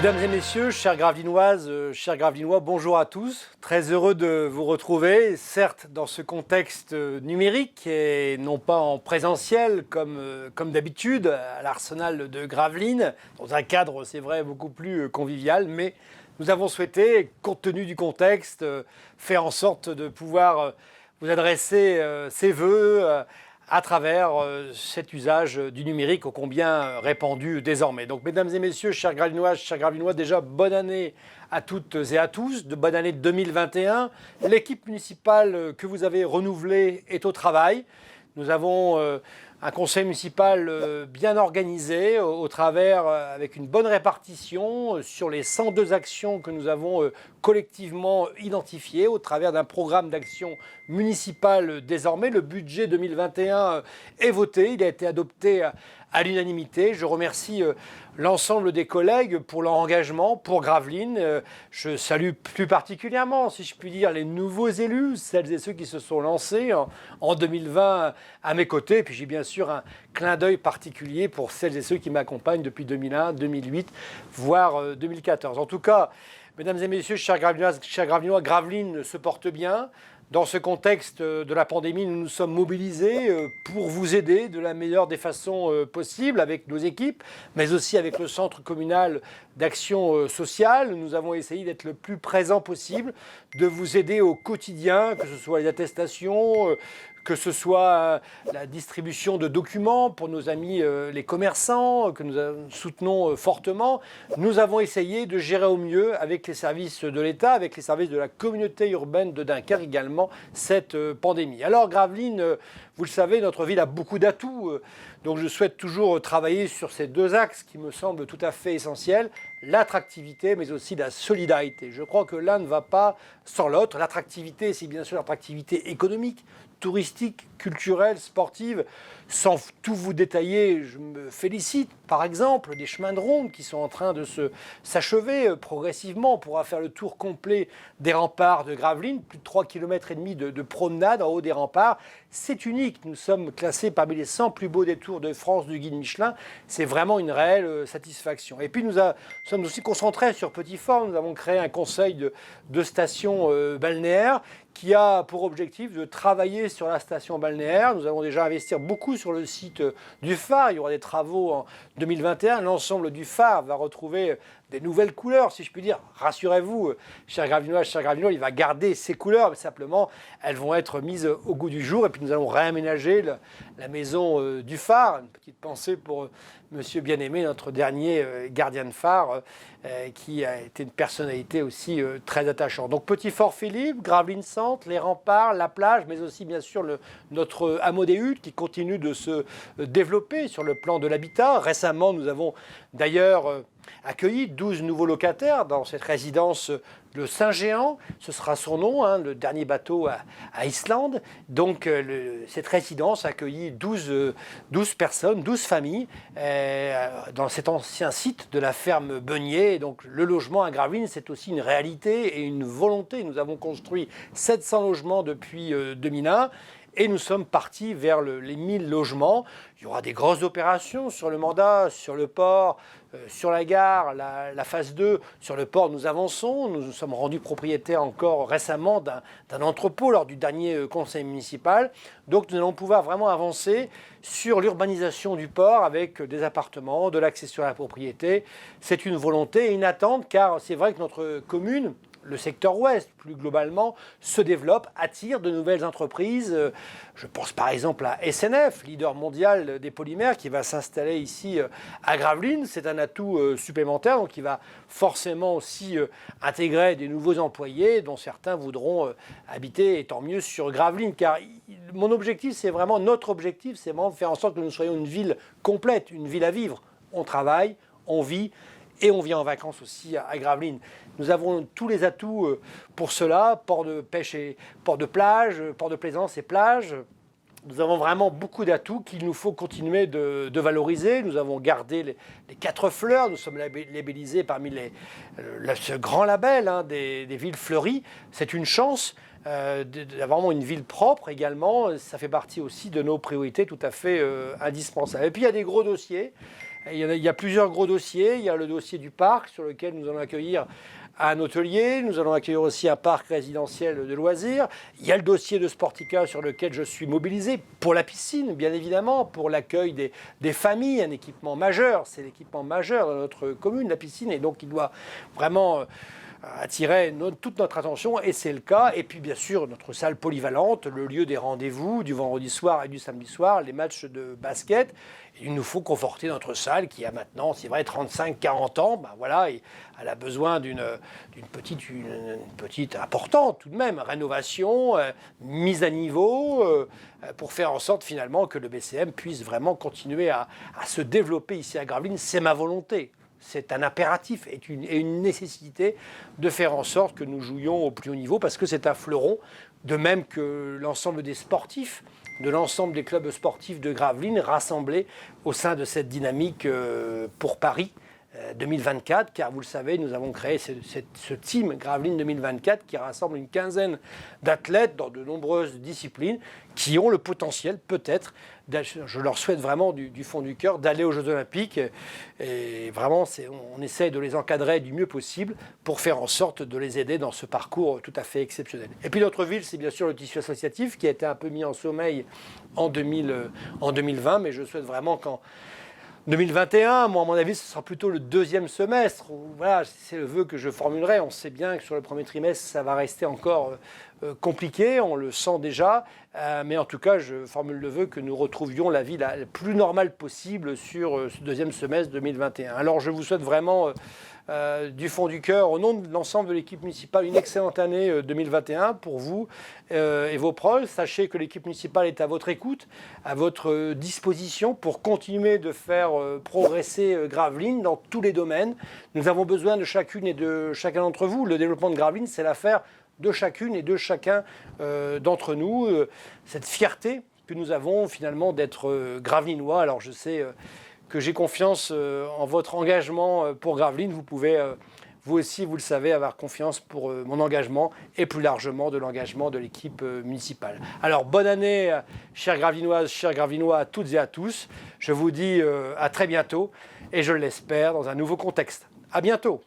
Mesdames et messieurs, chères Gravelinoises, chers Gravelinois, bonjour à tous. Très heureux de vous retrouver, certes dans ce contexte numérique et non pas en présentiel comme d'habitude à l'Arsenal de Gravelines, dans un cadre, c'est vrai, beaucoup plus convivial, mais nous avons souhaité, compte tenu du contexte, faire en sorte de pouvoir vous adresser ces vœux à travers cet usage du numérique ô combien répandu désormais. Donc, mesdames et messieurs, chers Gravelinoises, chers Gravelinois, déjà bonne année à toutes et à tous, de bonne année 2021. L'équipe municipale que vous avez renouvelée est au travail. Nous avons un conseil municipal bien organisé au travers, avec une bonne répartition sur les 102 actions que nous avons collectivement identifiées au travers d'un programme d'action municipal désormais. Le budget 2021 est voté, il a été adopté à l'unanimité. Je remercie l'ensemble des collègues pour leur engagement, pour Gravelines. Je salue plus particulièrement, si je puis dire, les nouveaux élus, celles et ceux qui se sont lancés en 2020 à mes côtés. Et puis j'ai bien sûr un clin d'œil particulier pour celles et ceux qui m'accompagnent depuis 2001, 2008, voire 2014. En tout cas, mesdames et messieurs, chers Gravelinoises, chers Gravelinois, Gravelines se porte bien. Dans ce contexte de la pandémie, nous nous sommes mobilisés pour vous aider de la meilleure des façons possibles avec nos équipes, mais aussi avec le Centre communal d'action sociale. Nous avons essayé d'être le plus présent possible, de vous aider au quotidien, que ce soit les attestations, que ce soit la distribution de documents pour nos amis les commerçants, que nous soutenons fortement. Nous avons essayé de gérer au mieux avec les services de l'État, avec les services de la communauté urbaine de Dunkerque également, cette pandémie. Alors Gravelines, vous le savez, notre ville a beaucoup d'atouts, donc je souhaite toujours travailler sur ces deux axes qui me semblent tout à fait essentiels, l'attractivité mais aussi la solidarité. Je crois que l'un ne va pas sans l'autre. L'attractivité, c'est bien sûr l'attractivité économique, touristique, culturelle, sportive. Sans tout vous détailler, je me félicite par exemple des chemins de ronde qui sont en train de s'achever progressivement. On pourra faire le tour complet des remparts de Gravelines, plus de 3,5 km de promenade en haut des remparts. C'est unique, nous sommes classés parmi les 100 plus beaux détours de France du guide Michelin. C'est vraiment une réelle satisfaction. Et puis nous sommes aussi concentrés sur Petit-Fort. Nous avons créé un conseil de stations balnéaires qui a pour objectif de travailler sur la station balnéaire. Nous allons déjà investir beaucoup sur le site du phare. Il y aura des travaux en 2021. L'ensemble du phare va retrouver des nouvelles couleurs, si je puis dire. Rassurez-vous, chers Gravelinois, chers Gravelinois, il va garder ses couleurs, mais simplement, elles vont être mises au goût du jour. Et puis nous allons réaménager la maison du phare. Une petite pensée pour Monsieur Bien-Aimé, notre dernier gardien de phare, qui a été une personnalité aussi très attachante. Donc Petit-Fort-Philippe, Gravelines Centre, les remparts, la plage, mais aussi bien sûr notre hameau des Huttes qui continue de se développer sur le plan de l'habitat. Récemment, nous avons d'ailleurs accueilli 12 nouveaux locataires dans cette résidence le Saint-Géant, ce sera son nom, hein, le dernier bateau à Islande. Donc cette résidence a accueilli 12 personnes, 12 familles dans cet ancien site de la ferme Beugnier. Donc le logement à Gravelines, c'est aussi une réalité et une volonté. Nous avons construit 700 logements depuis 2001. Et nous sommes partis vers les 1000 logements. Il y aura des grosses opérations sur le mandat, sur le port, sur la gare, la phase 2. Sur le port, nous avançons. Nous nous sommes rendus propriétaires encore récemment d'un entrepôt lors du dernier conseil municipal. Donc nous allons pouvoir vraiment avancer sur l'urbanisation du port avec des appartements, de l'accession à la propriété. C'est une volonté et une attente car c'est vrai que notre commune, le secteur ouest, plus globalement, se développe, attire de nouvelles entreprises. Je pense par exemple à SNF, leader mondial des polymères, qui va s'installer ici à Gravelines. C'est un atout supplémentaire, donc il va forcément aussi intégrer des nouveaux employés, dont certains voudront habiter, et tant mieux, sur Gravelines. Car mon objectif, c'est vraiment, notre objectif, c'est vraiment de faire en sorte que nous soyons une ville complète, une ville à vivre. On travaille, on vit, et on vient en vacances aussi à Gravelines. Nous avons tous les atouts pour cela, port de pêche et port de plage, port de plaisance et plage. Nous avons vraiment beaucoup d'atouts qu'il nous faut continuer de valoriser. Nous avons gardé les 4 fleurs. Nous sommes labellisés parmi ce grand label hein, des villes fleuries. C'est une chance d'avoir vraiment une ville propre également. Ça fait partie aussi de nos priorités tout à fait indispensables. Et puis il y a des gros dossiers. Il y a plusieurs gros dossiers. Il y a le dossier du parc sur lequel nous allons accueillir un hôtelier. Nous allons accueillir aussi un parc résidentiel de loisirs. Il y a le dossier de Sportica sur lequel je suis mobilisé pour la piscine, bien évidemment, pour l'accueil des familles, un équipement majeur. C'est l'équipement majeur de notre commune, la piscine, et donc il doit vraiment attirer toute notre attention, et c'est le cas. Et puis bien sûr notre salle polyvalente, le lieu des rendez-vous du vendredi soir et du samedi soir, les matchs de basket. Il nous faut conforter notre salle qui a maintenant, c'est vrai, 35-40 ans. Ben voilà, elle a besoin d'une petite importante tout de même rénovation, mise à niveau, pour faire en sorte finalement que le BCM puisse vraiment continuer à se développer ici à Gravelines. C'est ma volonté. C'est un impératif et une nécessité de faire en sorte que nous jouions au plus haut niveau, parce que c'est un fleuron, de même que l'ensemble des sportifs, de l'ensemble des clubs sportifs de Gravelines rassemblés au sein de cette dynamique pour Paris 2024, car vous le savez, nous avons créé ce team Gravelines 2024 qui rassemble une quinzaine d'athlètes dans de nombreuses disciplines qui ont le potentiel peut-être, je leur souhaite vraiment du fond du cœur, d'aller aux Jeux Olympiques. Et vraiment, on essaie de les encadrer du mieux possible pour faire en sorte de les aider dans ce parcours tout à fait exceptionnel. Et puis notre ville, c'est bien sûr le tissu associatif qui a été un peu mis en sommeil en 2020, mais je souhaite vraiment qu'en 2021, moi à mon avis, ce sera plutôt le deuxième semestre. Voilà, c'est le vœu que je formulerai. On sait bien que sur le premier trimestre, ça va rester encore compliqué, on le sent déjà. Mais en tout cas, je formule le vœu que nous retrouvions la vie la plus normale possible sur ce deuxième semestre 2021. Alors je vous souhaite vraiment du fond du cœur, au nom de l'ensemble de l'équipe municipale, une excellente année 2021 pour vous et vos proches. Sachez que l'équipe municipale est à votre écoute, à votre disposition pour continuer de faire progresser Gravelines dans tous les domaines. Nous avons besoin de chacune et de chacun d'entre vous. Le développement de Gravelines, c'est l'affaire de chacune et de chacun d'entre nous. Cette fierté que nous avons finalement d'être gravelinois. Alors je sais que j'ai confiance en votre engagement pour Gravelines. Vous pouvez, vous aussi, vous le savez, avoir confiance pour mon engagement et plus largement de l'engagement de l'équipe municipale. Alors, bonne année, chères Gravelinoises, chers Gravelinois, à toutes et à tous. Je vous dis à très bientôt et je l'espère dans un nouveau contexte. À bientôt.